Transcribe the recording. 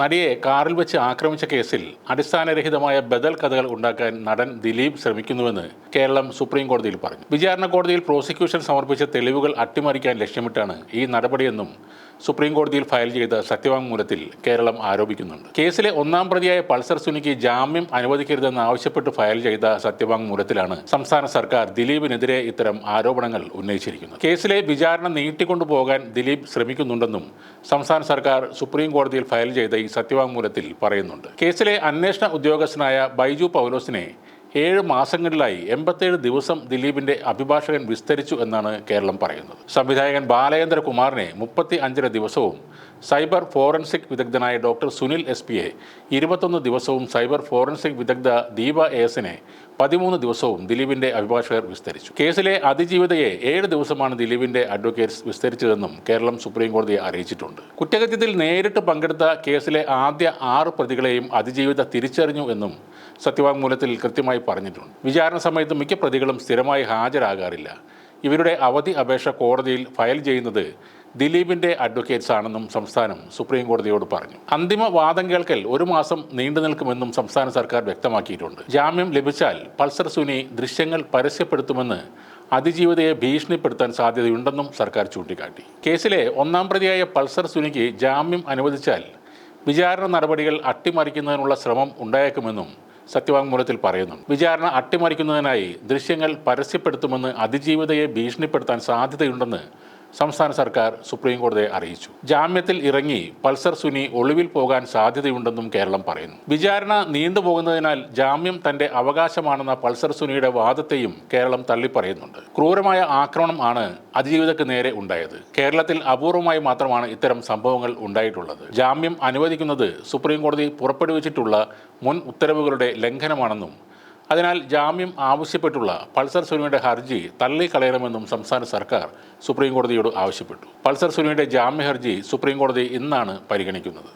നടിയെ കാറിൽ വെച്ച് ആക്രമിച്ച കേസിൽ അടിസ്ഥാനരഹിതമായ ബദൽ കഥകൾ ഉണ്ടാക്കാൻ നടൻ ദിലീപ് ശ്രമിക്കുന്നുവെന്ന് കേരളം സുപ്രീം കോടതിയിൽ പറഞ്ഞു. വിചാരണ കോടതിയിൽ പ്രോസിക്യൂഷൻ സമർപ്പിച്ച തെളിവുകൾ അട്ടിമറിക്കാൻ ലക്ഷ്യമിട്ടാണ് ഈ നടപടിയെന്നും സുപ്രീം കോടതിയിൽ ഫയൽ ചെയ്ത സത്യവാങ്മൂലത്തിൽ കേരളം ആരോപിക്കുന്നുണ്ട്. കേസിലെ ഒന്നാം പ്രതിയായ പൾസർ സുനിക്ക് ജാമ്യം അനുവദിക്കരുതെന്ന് ആവശ്യപ്പെട്ട് ഫയൽ ചെയ്ത സത്യവാങ്മൂലത്തിലാണ് സംസ്ഥാന സർക്കാർ ദിലീപിനെതിരെ ഇത്തരം ആരോപണങ്ങൾ ഉന്നയിച്ചിരിക്കുന്നത്. കേസിലെ വിചാരണ നീട്ടിക്കൊണ്ടുപോകാൻ ദിലീപ് ശ്രമിക്കുന്നുണ്ടെന്നും സംസ്ഥാന സർക്കാർ സുപ്രീം കോടതിയിൽ ഫയൽ ചെയ്ത ഈ സത്യവാങ്മൂലത്തിൽ പറയുന്നുണ്ട്. കേസിലെ അന്വേഷണ ഉദ്യോഗസ്ഥനായ ബൈജു പൗലോസിനെ 7 മാസങ്ങളിലായി 87 ദിവസം ദിലീപിന്റെ അഭിഭാഷകൻ വിസ്തരിച്ചു എന്നാണ് കേരളം പറയുന്നത്. സംവിധായകൻ ബാലചന്ദ്ര കുമാറിനെ 35 ദിവസവും സൈബർ ഫോറൻസിക് വിദഗ്ധനായ ഡോക്ടർ സുനിൽ SP-യെ 21 ദിവസവും സൈബർ ഫോറൻസിക് വിദഗ്ധ ദീപ AS-നെ 13 ദിവസവും ദിലീപിന്റെ അഭിഭാഷകർ വിസ്തരിച്ചു. കേസിലെ അതിജീവിതയെ 7 ദിവസമാണ് ദിലീപിന്റെ അഡ്വക്കേറ്റ്സ് വിസ്തരിച്ചതെന്നും കേരളം സുപ്രീം കോടതിയെ അറിയിച്ചിട്ടുണ്ട്. കുറ്റകൃത്യത്തിൽ നേരിട്ട് പങ്കെടുത്ത കേസിലെ ആദ്യ 6 പ്രതികളെയും അതിജീവിത തിരിച്ചറിഞ്ഞു എന്നും സത്യവാങ്മൂലത്തിൽ കൃത്യമായി പറഞ്ഞിട്ടുണ്ട്. വിചാരണ സമയത്ത് മിക്ക പ്രതികളും സ്ഥിരമായി ഹാജരാകാറില്ല. ഇവരുടെ അവധി അപേക്ഷ കോടതിയിൽ ഫയൽ ചെയ്യുന്നത് ദിലീപിന്റെ അഡ്വക്കേറ്റ്സ് ആണെന്നും സംസ്ഥാനം സുപ്രീം കോടതിയോട് പറഞ്ഞു. അന്തിമ വാദം കേൾക്കൽ 1 മാസം നീണ്ടു നിൽക്കുമെന്നും സംസ്ഥാന സർക്കാർ വ്യക്തമാക്കിയിട്ടുണ്ട്. ജാമ്യം ലഭിച്ചാൽ പൾസർ സുനി ദൃശ്യങ്ങൾ പരസ്യപ്പെടുത്തുമെന്ന് അതിജീവിതയെ ഭീഷണിപ്പെടുത്താൻ സാധ്യതയുണ്ടെന്നും സർക്കാർ ചൂണ്ടിക്കാട്ടി. കേസിലെ ഒന്നാം പ്രതിയായ പൾസർ സുനിക്ക് ജാമ്യം അനുവദിച്ചാൽ വിചാരണ നടപടികൾ അട്ടിമറിക്കുന്നതിനുള്ള ശ്രമം ഉണ്ടായേക്കുമെന്നും സത്യവാങ്മൂലത്തിൽ പറയുന്നു. വിചാരണ അട്ടിമറിക്കുന്നതിനായി ദൃശ്യങ്ങൾ പരസ്യപ്പെടുത്തുമെന്ന് അതിജീവിതയെ ഭീഷണിപ്പെടുത്താൻ സാധ്യതയുണ്ടെന്ന് സംസ്ഥാന സർക്കാർ സുപ്രീം കോടതിയെ അറിയിച്ചു. ജാമ്യത്തിൽ ഇറങ്ങി പൾസർ സുനി ഒളിവിൽ പോകാൻ സാധ്യതയുണ്ടെന്നും കേരളം പറയുന്നു. വിചാരണ നീണ്ടുപോകുന്നതിനാൽ ജാമ്യം തന്റെ അവകാശമാണെന്ന പൾസർ സുനിയുടെ വാദത്തെയും കേരളം തള്ളിപ്പറയുന്നുണ്ട്. ക്രൂരമായ ആക്രമണം ആണ് അതിജീവിതക്ക് നേരെ ഉണ്ടായത്. കേരളത്തിൽ അപൂർവമായി മാത്രമാണ് ഇത്തരം സംഭവങ്ങൾ ഉണ്ടായിട്ടുള്ളത്. ജാമ്യം അനുവദിക്കുന്നത് സുപ്രീം കോടതി പുറപ്പെടുവിച്ചിട്ടുള്ള മുൻ ഉത്തരവുകളുടെ ലംഘനമാണെന്നും അതിനാൽ ജാമ്യം ആവശ്യപ്പെട്ടുള്ള പൾസർ സുനിയുടെ ഹർജി തള്ളിക്കളയണമെന്നും സംസ്ഥാന സർക്കാർ സുപ്രീം കോടതിയോട് ആവശ്യപ്പെട്ടു. പൾസർ സുനിയുടെ ജാമ്യ ഹർജി സുപ്രീം കോടതി ഇന്നാണ് പരിഗണിക്കുന്നത്.